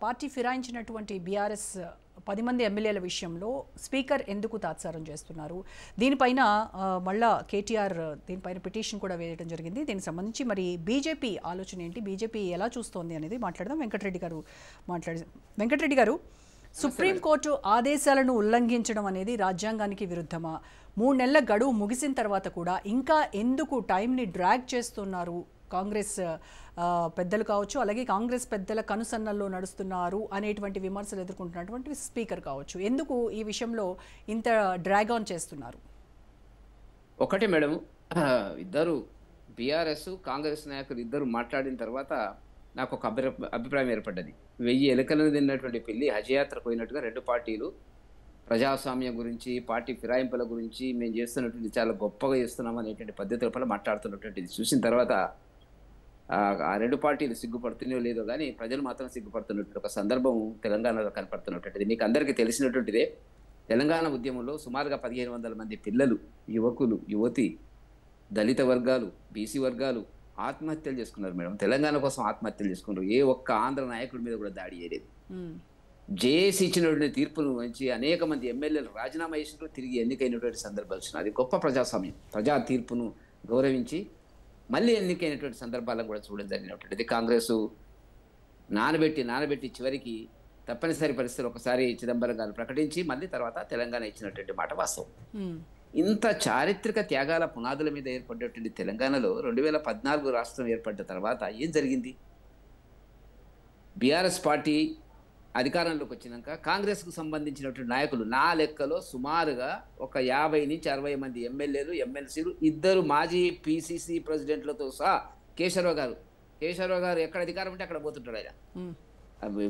Party ఫిరాయించినటువంటి BRS 10 మంది ఎమ్మెల్యేల విషయంలో స్పీకర్ ఎందుకు తాత్సారం చేస్తున్నారు? దీనిపైన మళ్ళా కేటీఆర్ దీనిపైన పిటిషన్ కూడా వేయడం జరిగింది. దీనికి సంబంధించి మరి బీజేపీ ఆలోచన ఏంటి, బీజేపీ ఎలా చూస్తోంది అనేది మాట్లాడదాం. వెంకటరెడ్డి గారు, సుప్రీంకోర్టు ఆదేశాలను ఉల్లంఘించడం అనేది రాజ్యాంగానికి విరుద్ధమా? 3 నెలల గడువు ముగిసిన తర్వాత కూడా ఇంకా ఎందుకు టైంని డ్రాగ్ చేస్తున్నారు? కాంగ్రెస్ పెద్దలు కావచ్చు, అలాగే కాంగ్రెస్ పెద్దల కనుసన్నల్లో నడుస్తున్నారు అనేటువంటి విమర్శలు ఎదుర్కొంటున్నటువంటి స్పీకర్ కావచ్చు, ఎందుకు ఈ విషయంలో ఇంత డ్రాగ్ ఆన్ చేస్తున్నారు? ఒకటి మేడం, ఇద్దరు బీఆర్ఎస్ కాంగ్రెస్ నాయకులు ఇద్దరు మాట్లాడిన తర్వాత నాకు ఒక అభిప్రాయం ఏర్పడ్డది. 1000 ఎలుకలను తిన్నటువంటి పిల్లి హజ్ యాత్రకు పోయినట్టుగా రెండు పార్టీలు ప్రజాస్వామ్యం గురించి, పార్టీ ఫిరాయింపుల గురించి మేము చేస్తున్నటువంటి చాలా గొప్పగా చేస్తున్నాం అనేటువంటి పద్ధతి లోపల మాట్లాడుతున్నటువంటిది చూసిన తర్వాత ఆ రెండు పార్టీలు సిగ్గుపడుతున్నాయో లేదో కానీ ప్రజలు మాత్రం సిగ్గుపడుతున్నటువంటి ఒక సందర్భం తెలంగాణలో కనపడుతున్నటువంటిది. మీకు అందరికీ తెలిసినటువంటిదే, తెలంగాణ ఉద్యమంలో సుమారుగా 1500 మంది పిల్లలు, యువకులు, యువతి, దళిత వర్గాలు, బీసీ వర్గాలు ఆత్మహత్యలు చేసుకున్నారు మేడం. తెలంగాణ కోసం ఆత్మహత్యలు చేసుకున్నారు. ఏ ఒక్క ఆంధ్ర నాయకుడి మీద కూడా దాడి చేయలేదు. జేఏసీ ఇచ్చినటువంటి తీర్పును మంచి అనేక మంది ఎమ్మెల్యేలు రాజీనామా చేసినట్టు తిరిగి ఎన్నికైనటువంటి సందర్భాలు వచ్చినాయి. అది గొప్ప ప్రజాస్వామ్యం. ప్రజా తీర్పును గౌరవించి మళ్ళీ ఎన్నికైనటువంటి సందర్భాలను కూడా చూడడం జరిగినటువంటిది. కాంగ్రెస్ నానబెట్టి చివరికి తప్పనిసరి పరిస్థితులు ఒకసారి చిదంబరం గారు ప్రకటించి మళ్ళీ తర్వాత తెలంగాణ ఇచ్చినటువంటి మాట వాస్తవం. ఇంత చారిత్రక త్యాగాల పునాదుల మీద ఏర్పడినటువంటి తెలంగాణలో 2014 రాష్ట్రం ఏర్పడ్డ తర్వాత ఏం జరిగింది? బీఆర్ఎస్ పార్టీ అధికారంలోకి వచ్చినాక కాంగ్రెస్కు సంబంధించినటువంటి నాయకులు నా లెక్కలో సుమారుగా ఒక 50 నుంచి 60 మంది ఎమ్మెల్యేలు, ఎమ్మెల్సీలు, 2 మాజీ పిసిసి ప్రెసిడెంట్లతో సహా కేశవరావు గారు ఎక్కడ అధికారం ఉంటే అక్కడ పోతుంటాడు ఆయన.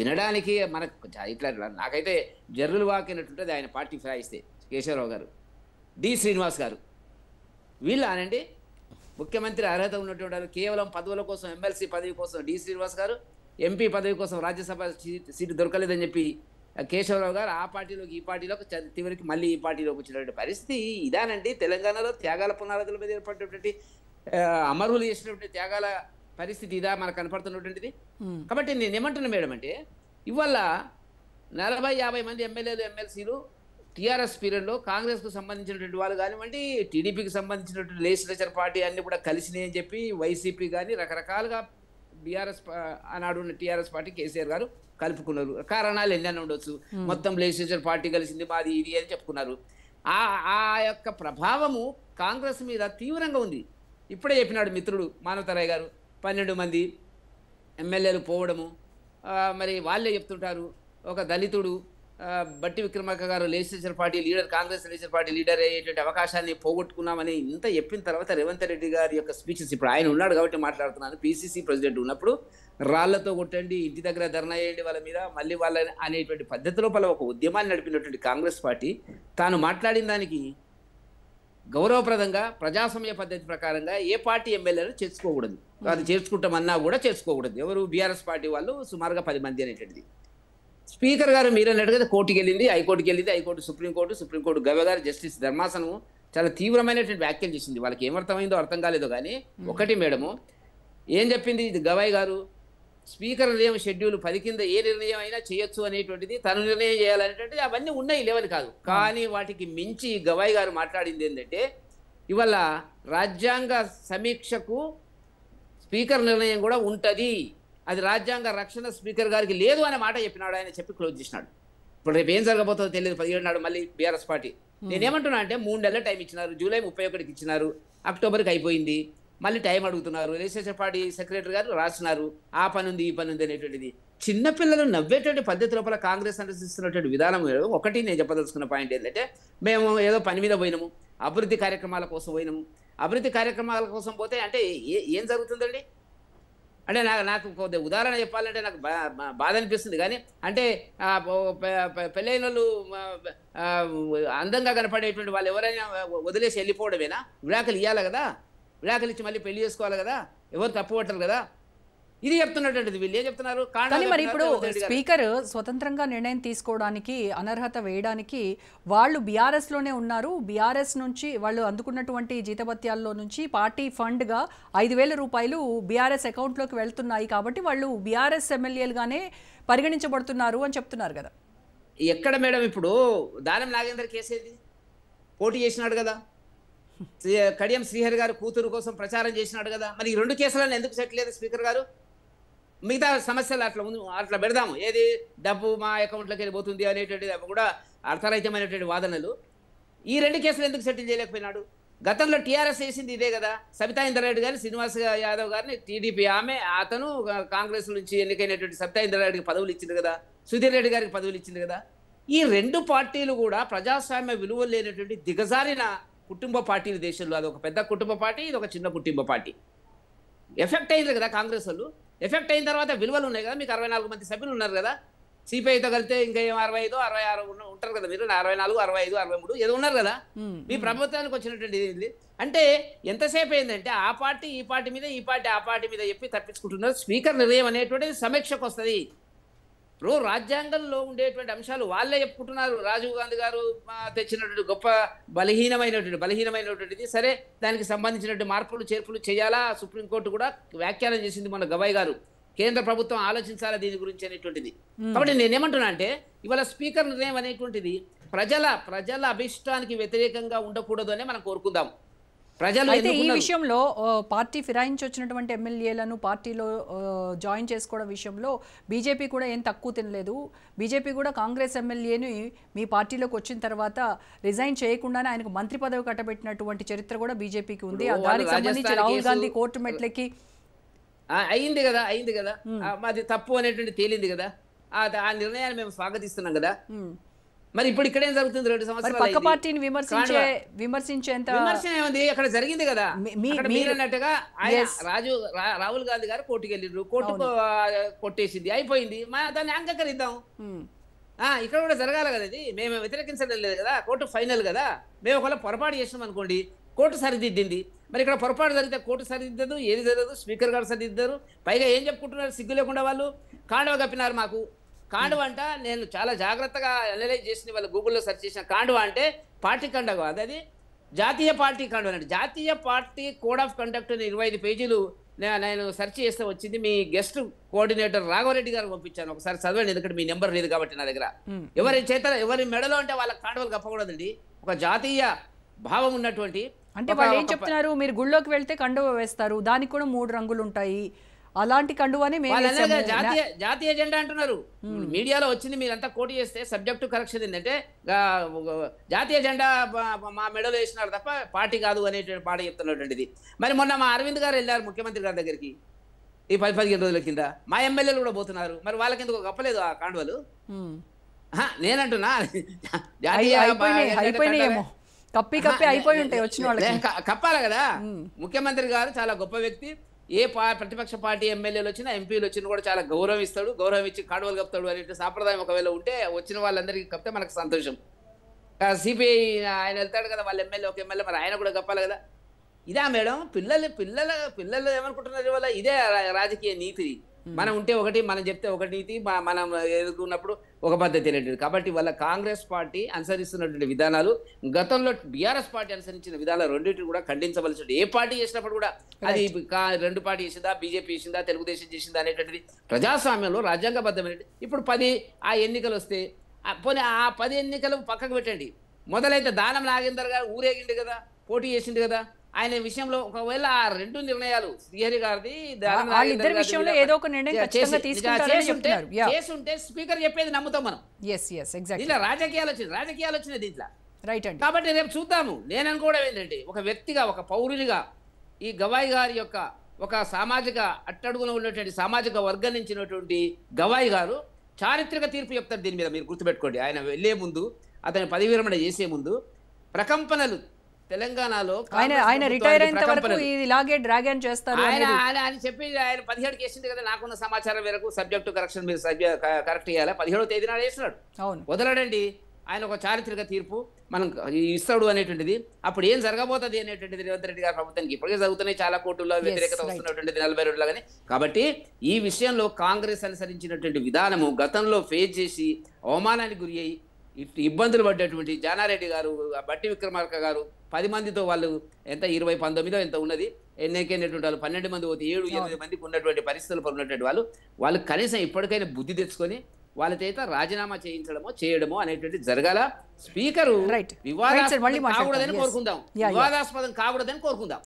వినడానికి మనకు ఇట్లా నాకైతే జర్రులు వాకినట్టుంటుంది ఆయన పార్టీ ఫిరాయిస్తే. కేశవరావు గారు, డి శ్రీనివాస్ గారు, వీళ్ళు అనండి ముఖ్యమంత్రి అర్హత ఉన్నటువంటి వారు. కేవలం పదవుల కోసం, ఎమ్మెల్సీ పదవి కోసం డి శ్రీనివాస్ గారు, ఎంపీ పదవి కోసం రాజ్యసభ సీటు దొరకలేదని చెప్పి కేశవరావు గారు ఆ పార్టీలోకి ఈ పార్టీలోకి చివరికి మళ్ళీ ఈ పార్టీలోకి వచ్చినటువంటి పరిస్థితి ఇదానండి. తెలంగాణలో త్యాగాల పునాదుల మీద ఏర్పడినటువంటి అమరులు చేసినటువంటి త్యాగాల పరిస్థితి ఇదా మనకు కనపడుతున్నటువంటిది. కాబట్టి నేను ఏమంటున్నా మేడం అంటే, ఇవాళ 40-50 మంది ఎమ్మెల్యేలు, ఎమ్మెల్సీలు టీఆర్ఎస్ పీరియడ్లో కాంగ్రెస్కు సంబంధించినటువంటి వాళ్ళు కానివ్వండి, టీడీపీకి సంబంధించినటువంటి లెజిస్లేచర్ పార్టీ అన్ని కూడా కలిసినాయి అని చెప్పి వైసీపీ కానీ రకరకాలుగా బీఆర్ఎస్ ఆనాడు ఉన్న టీఆర్ఎస్ పార్టీ కేసీఆర్ గారు కలుపుకున్నారు. కారణాలు ఎన్నైనా ఉండొచ్చు. మొత్తం లెజిస్లేచర్ పార్టీ కలిసింది, మాది ఇది అని చెప్పుకున్నారు. ఆ యొక్క ప్రభావము కాంగ్రెస్ మీద తీవ్రంగా ఉంది. ఇప్పుడే చెప్పినాడు మిత్రుడు మానవతరాయ్ గారు, 12 మంది ఎమ్మెల్యేలు పోవడము. మరి వాళ్ళే చెప్తుంటారు, ఒక దళితుడు బట్టి విక్రమార్క గారు legislature party leader, Congress legislature party leader అయ్యేటువంటి అవకాశాన్ని పోగొట్టుకున్నామని ఇంత చెప్పిన తర్వాత రేవంత్ రెడ్డి గారి యొక్క స్పీచెస్, ఇప్పుడు ఆయన ఉన్నాడు కాబట్టి మాట్లాడుతున్నాను, పిసిసి ప్రెసిడెంట్ ఉన్నప్పుడు రాళ్లతో కొట్టండి, ఇంటి దగ్గర ధర్నా చేయండి వాళ్ళ మీద, మళ్ళీ వాళ్ళ అనేటువంటి పద్ధతి లోపల ఒక ఉద్యమాన్ని నడిపినటువంటి కాంగ్రెస్ పార్టీ తాను మాట్లాడిన దానికి గౌరవప్రదంగా ప్రజాస్వామ్య పద్ధతి ప్రకారంగా ఏ పార్టీ ఎమ్మెల్యేలు చేర్చుకోకూడదు. అది చేర్చుకుంటామన్నా కూడా చేసుకోకూడదు. ఎవరు? బీఆర్ఎస్ పార్టీ వాళ్ళు సుమారుగా 10 మంది అనేటువంటిది. స్పీకర్ గారు మీరు అన్నట్టుగా కోర్టుకి వెళ్ళింది, హైకోర్టు, సుప్రీంకోర్టు గవర్నర్ గారు జస్టిస్ ధర్మాసనం చాలా తీవ్రమైనటువంటి వ్యాఖ్యలు చేసింది. వాళ్ళకి ఏమర్థమైందో అర్థం కాలేదో కానీ ఒకటి మేడము ఏం చెప్పింది గవాయ్ గారు, స్పీకర్ నిర్ణయం షెడ్యూల్ 10 కింద ఏ నిర్ణయం అయినా చేయొచ్చు అనేటువంటిది, తను నిర్ణయం చేయాలనేటువంటిది అవన్నీ ఉన్నాయి, లేవని కాదు. కానీ వాటికి మించి గవాయ్ గారు మాట్లాడింది ఏంటంటే, ఇవాళ రాజ్యాంగ సమీక్షకు స్పీకర్ నిర్ణయం కూడా ఉంటుంది, అది రాజ్యాంగ రక్షణ స్పీకర్ గారికి లేదు అనే మాట చెప్పినాడు. ఆయన చెప్పి క్లోజ్ చేసినాడు. ఇప్పుడు రేపు ఏం జరగబోతుందో తెలియదు. 17 నాడు మళ్ళీ బీఆర్ఎస్ పార్టీ. నేనేమంటున్నా అంటే, 3 నెలల టైం ఇచ్చినారు, జూలై 31కి ఇచ్చినారు, అక్టోబర్కి అయిపోయింది, మళ్ళీ టైం అడుగుతున్నారు. లెజిస్లేచర్ పార్టీ సెక్రటరీ గారు రాసినారు, ఆ పని ఉంది, ఈ పని ఉంది అనేటువంటిది. చిన్నపిల్లలు నవ్వేటువంటి పద్ధతి లోపల కాంగ్రెస్ అనుసరిస్తున్నటువంటి విధానం. ఒకటి నేను చెప్పదలుచుకున్న పాయింట్ ఏంటంటే, మేము ఏదో పని మీద పోయినాము, అభివృద్ధి కార్యక్రమాల కోసం పోయినాము. అభివృద్ధి కార్యక్రమాల కోసం పోతే అంటే ఏం జరుగుతుందండి అంటే నాకు కొద్దిగా ఉదాహరణ చెప్పాలంటే నాకు బాధ అనిపిస్తుంది. కానీ అంటే పెళ్ళైన వాళ్ళు అందంగా కనపడేటువంటి వాళ్ళు ఎవరైనా వదిలేసి వెళ్ళిపోవడమేనా? విడాకులు ఇవ్వాలి కదా, విడాకులు ఇచ్చి మళ్ళీ పెళ్లి చేసుకోవాలి కదా, ఎవరు తప్పు పట్టరు కదా. ఇది చెప్తున్నటువంటిది. వీళ్ళు ఏం చెప్తున్నారు? కానీ మరి ఇప్పుడు స్పీకర్ స్వతంత్రంగా నిర్ణయం తీసుకోవడానికి, అనర్హత వేయడానికి వాళ్ళు బీఆర్ఎస్ లోనే ఉన్నారు. బీఆర్ఎస్ నుంచి వాళ్ళు అందుకున్నటువంటి జీతభత్యాల్లో నుంచి పార్టీ ఫండ్ గా 5,000 రూపాయలు బీఆర్ఎస్ అకౌంట్ లోకి వెళ్తున్నాయి. కాబట్టి వాళ్ళు బీఆర్ఎస్ ఎమ్మెల్యేలుగానే పరిగణించబడుతున్నారు అని చెప్తున్నారు కదా. ఎక్కడ మేడం ఇప్పుడు దానం నాగేందర్ కేసేది పోటీ చేసినాడు కదా, కడియం శ్రీహరి గారు కూతురు కోసం ప్రచారం చేసినాడు కదా. మరి ఈ 2 కేసులను ఎందుకు సెటిల్ లేదు స్పీకర్ గారు? మిగతా సమస్యలు అట్లా పెడదాము, ఏది డబ్బు మా అకౌంట్లోకి వెళ్ళిపోతుంది అనేటువంటిది కూడా అర్థరహితమైనటువంటి వాదనలు. ఈ 2 కేసులు ఎందుకు సెటిల్ చేయలేకపోయినాడు? గతంలో టీఆర్ఎస్ చేసింది ఇదే కదా. సబితా ఇంద్రారెడ్డి గారిని, శ్రీనివాస్ యాదవ్ గారిని టీడీపీ అతను కాంగ్రెస్ నుంచి ఎన్నికైనటువంటి సబితా ఇంద్రారెడ్డికి పదవులు ఇచ్చింది కదా, సుధీర్ రెడ్డి గారికి పదవులు ఇచ్చింది కదా. ఈ 2 పార్టీలు కూడా ప్రజాస్వామ్య విలువలు లేనటువంటి దిగజారిన కుటుంబ పార్టీలు దేశంలో. అది ఒక పెద్ద కుటుంబ పార్టీ, ఇది ఒక చిన్న కుటుంబ పార్టీ. ఎఫెక్ట్ అయింది కదా కాంగ్రెస్ వాళ్ళు. ఎఫెక్ట్ అయిన తర్వాత విలువలు ఉన్నాయి కదా. మీకు 64 మంది సభ్యులు ఉన్నారు కదా. సిపిఐతో కలిస్తే ఇంకా 65, 66 ఉంటారు కదా మీరు. 64, 65, 63 ఏదో ఉన్నారు కదా. మీ ప్రభుత్వానికి వచ్చినటువంటి అంటే ఎంతసేపు అయిందంటే ఆ పార్టీ ఈ పార్టీ మీద, ఈ పార్టీ ఆ పార్టీ మీద చెప్పి తప్పించుకుంటున్నారు. స్పీకర్ నిర్ణయం అనేటువంటిది సమీక్షకు వస్తుంది. ఇప్పుడు రాజ్యాంగంలో ఉండేటువంటి అంశాలు వాళ్ళే చెప్పుకుంటున్నారు. రాజీవ్ గాంధీ గారు తెచ్చినటువంటి గొప్ప బలహీనమైనటువంటిది. సరే, దానికి సంబంధించినటువంటి మార్పులు చేర్పులు చేయాలా సుప్రీంకోర్టు కూడా వ్యాఖ్యానం చేసింది మన గవాయ్ గారు. కేంద్ర ప్రభుత్వం ఆలోచించాలా దీని గురించి అనేటువంటిది. కాబట్టి నేనేమంటున్నా అంటే ఇవాళ స్పీకర్ నిర్ణయం అనేటువంటిది ప్రజల అభిష్టానికి వ్యతిరేకంగా ఉండకూడదు అని మనం కోరుకుందాం. ప్రజలు అయితే ఈ విషయంలో పార్టీ ఫిరాయించి వచ్చినటువంటి ఎమ్మెల్యేలను పార్టీలో జాయిన్ చేసుకోవడం విషయంలో బీజేపీ కూడా ఏం తక్కువ తినలేదు. బీజేపీ కూడా కాంగ్రెస్ ఎమ్మెల్యేని మీ పార్టీలోకి వచ్చిన తర్వాత రిజైన్ చేయకుండానే ఆయనకు మంత్రి పదవి కట్టబెట్టినటువంటి చరిత్ర కూడా బీజేపీకి ఉంది. దానికి సంబంధించి రాహుల్ గాంధీ కోర్టు మెట్లకి అయింది కదా. అది తప్పు అనేటువంటి తేలింది కదా. ఆ నిర్ణయాన్ని మేము స్వాగతిస్తున్నాం కదా. మరి ఇప్పుడు ఇక్కడేం జరుగుతుంది? 2 సంవత్సరాలు పక్క పార్టీని విమర్శించేంత విమర్శ ఏముంది? అక్కడ జరిగింది కదా. మీరన్నట్టుగా రాహుల్ గాంధీ గారు కోర్టుకు వెళ్ళిండ్రు, కోర్టు కొట్టేసింది, అయిపోయింది. దాన్ని అంగీకరిద్దాం. ఇక్కడ కూడా జరగాలి కదా. ఇది మేము వ్యతిరేకించడం లేదు కదా. కోర్టు ఫైనల్ కదా. మేము ఒకవేళ పొరపాటు చేసినాం అనుకోండి, కోర్టు సరిదిద్దింది. మరి ఇక్కడ పొరపాటు జరిగితే కోర్టు సరిదిద్దదు, ఏది జరగదు, స్పీకర్ గారు సరిదిద్దరు. పైగా ఏం చెప్పుకుంటున్నారు? సిగ్గు లేకుండా వాళ్ళు కాండవ కప్పినారు మాకు. కాండవ అంట నేను చాలా జాగ్రత్తగా అనలైజ్ చేసిన, వాళ్ళు గూగుల్లో సెర్చ్ చేసిన కాండవ అంటే పార్టీ కండవ, అది జాతీయ పార్టీ కండవ అంటే. జాతీయ పార్టీ కోడ్ ఆఫ్ కండక్ట్ 25 పేజీలు నేను సెర్చ్ చేస్తే వచ్చింది. మీ గెస్ట్ కోఆర్డినేటర్ రాఘవరెడ్డి గారు పంపించాను, ఒకసారి చదవండి. ఎందుకంటే మీ నెంబర్ లేదు కాబట్టి నా దగ్గర. ఎవరి మెడలో అంటే వాళ్ళ కాండవలు కప్పకూడదండి. ఒక జాతీయ భావం ఉన్నటువంటి అంటే వాళ్ళు ఏం చెప్తున్నారు? మీరు గుళ్ళోకి వెళ్తే కండువ వేస్తారు, దానికి కూడా 3 రంగులు ఉంటాయి, అలాంటి కండువాని జాతీయ జెండా అంటున్నారు. మీడియాలో వచ్చింది. మీరంతా కోటి చేస్తే సబ్జెక్టు కరెక్షన్ ఏంటంటే జాతీయ జెండా మా మెడలో వేసినారు తప్ప పార్టీ కాదు అనేటువంటి పాట చెప్తున్నటువంటిది. మరి మొన్న మా అరవింద్ గారు వెళ్ళారు ముఖ్యమంత్రి గారి దగ్గరికి ఈ 10-15 రోజుల కింద. మా ఎమ్మెల్యేలు కూడా పోతున్నారు. మరి వాళ్ళకి ఎందుకు గప్పలేదు ఆ కాండువలు? నేనంటున్నా అయిపోయి ఉంటాయి వచ్చిన వాళ్ళకి. కప్పాలి కదా. ముఖ్యమంత్రి గారు చాలా గొప్ప వ్యక్తి. ఏ ప్రతిపక్ష పార్టీ ఎమ్మెల్యేలు వచ్చినా ఎంపీలు వచ్చినా కూడా చాలా గౌరవం ఇస్తాడు. గౌరవం ఇచ్చి కాండువలు కప్తాడు అనే సాంప్రదాయం ఒకవేళ ఉంటే వచ్చిన వాళ్ళందరికీ కప్తే మనకు సంతోషం. సిపిఐ ఆయన వెళ్తాడు కదా, వాళ్ళ ఎమ్మెల్యే ఒక ఎమ్మెల్యే, మరి ఆయన కూడా కప్పాలి కదా. ఇదా మేడం పిల్లలు ఏమనుకుంటున్నారు? వల్ల ఇదే రాజకీయ నీతి. మనం ఉంటే ఒకటి, మనం చెప్తే ఒకటి నీతి, మనం ఎదుర్కొన్నప్పుడు ఒక పద్ధతి అనేటిది. కాబట్టి వాళ్ళ కాంగ్రెస్ పార్టీ అనుసరిస్తున్నటువంటి విధానాలు, గతంలో బీఆర్ఎస్ పార్టీ అనుసరించిన విధానాలు రెండింటిని కూడా ఖండించవలసి. ఏ పార్టీ చేసినప్పుడు కూడా అది 2 పార్టీ చేసిందా, బీజేపీ చేసిందా, తెలుగుదేశం చేసిందా అనేటువంటిది ప్రజాస్వామ్యంలో రాజ్యాంగబద్ధమైనది. ఇప్పుడు 10 ఆ ఎన్నికలు వస్తే పోనీ ఆ 10 ఎన్నికలు పక్కకు పెట్టండి. మొదలైతే దానం నాగేందర్ గారు ఊరేగిండు కదా, పోటీ చేసిండు కదా. ఆయన విషయంలో ఒకవేళ ఆ 2 నిర్ణయాలు శ్రీహరి గారిది చేసుంటే స్పీకర్ చెప్పేది నమ్ముతాం మనం. ఇలా రాజకీయాలు వచ్చినాయి దీంట్లో. కాబట్టి రేపు చూద్దాము. నేను అనుకోవడం ఏంటంటే ఒక వ్యక్తిగా, ఒక పౌరునిగా ఈ గవాయ్ గారి యొక్క ఒక సామాజిక అట్టడుగున ఉన్నటువంటి సామాజిక వర్గం నుంచినటువంటి గవాయ్ గారు చారిత్రక తీర్పు చెప్తారు దీని మీద. మీరు గుర్తుపెట్టుకోండి. ఆయన వెళ్లే ముందు, అతని పదవి విరమణ చేసే ముందు ప్రకంపనలు తెలంగాణలో ఆయన రిటైర్ అయిన వరకు ఇలాగే డ్రాగన్ చేస్తారు అని చెప్పి ఆయన 17 చేసింది కదా. నాకున్న సమాచారం మేరకు సబ్జెక్టు కరెక్షన్ మీరు కరెక్ట్ చేయాలి. 17వ తేదీ నాడు వేసినాడు. వదలడండి. ఆయన ఒక చారిత్రక తీర్పు మనం ఇస్తాడు అనేటువంటిది. అప్పుడు ఏం జరగబోతుంది అనేటువంటిది రేవంత్ రెడ్డి గారి ప్రభుత్వానికి ఇప్పటికే జరుగుతున్నాయి. చాలా కోర్టుల్లో వ్యతిరేకత వస్తున్నటువంటిది 42 లాగానే. కాబట్టి ఈ విషయంలో కాంగ్రెస్ అనుసరించినటువంటి విధానము గతంలో ఫేస్ చేసి అవమానానికి గురి అయ్యి ఇబ్బందులు పడ్డటువంటి జానారెడ్డి గారు, బట్టి విక్రమార్క గారు 10 మందితో వాళ్ళు ఎంత 2019 ఎంత ఉన్నది ఎన్నికైనటువంటి వాళ్ళు 12 మంది పోతే 7-8 మందికి ఉన్నటువంటి పరిస్థితులు ఉన్నటువంటి వాళ్ళు కనీసం ఇప్పటికైనా బుద్ధి తెచ్చుకొని వాళ్ళ చేత రాజీనామా చేయించడమో చేయడమో అనేటువంటి జరగాల. స్పీకరు వివాదాస్పదం కాకూడదని కోరుకుందాం.